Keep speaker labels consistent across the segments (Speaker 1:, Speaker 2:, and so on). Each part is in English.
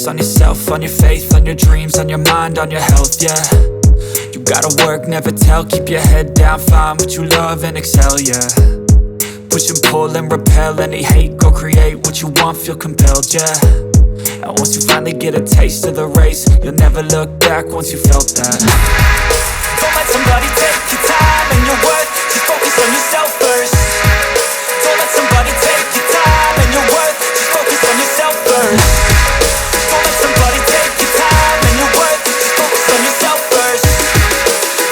Speaker 1: focus on yourself, on your faith, on your dreams, on your mind, on your health, yeah. You gotta work, never tell, keep your head down, find what you love and excel, yeah. Push and pull and repel any hate, go create what you want, feel compelled, yeah. And once you finally get a taste of the race, you'll never look back once you felt that. Don't let somebody take your time and your worth, just focus on yourself first. Don't let somebody take your time and your worth, just focus on yourself first. Don't let somebody take your time and your worth, just focus on yourself first.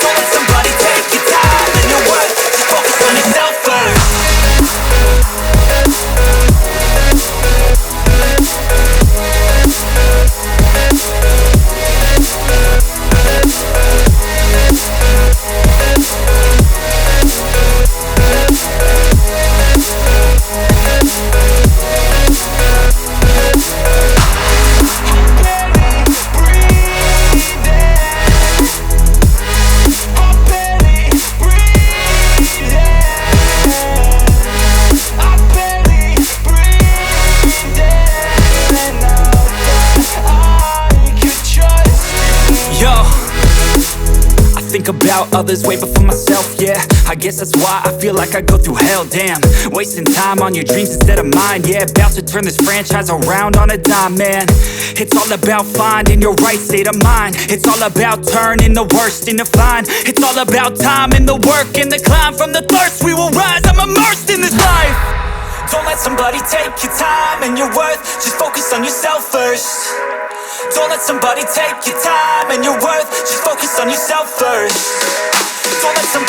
Speaker 1: Don't let somebody take your time and your worth, just focus on yourself first. Think about others way before myself, yeah. I guess that's why I feel like I go through hell, damn. Wasting time on your dreams instead of mine, yeah. About to turn this franchise around on a dime, man. It's all about finding your right state of mind. It's all about turning the worst into fine. It's all about time and the work and the climb. From the thirst we will rise, I'm immersed in this life. Don't let somebody take your time and your worth, just focus on yourself first. Don't let somebody take your time and your worth, just focus on yourself first. Don't let somebody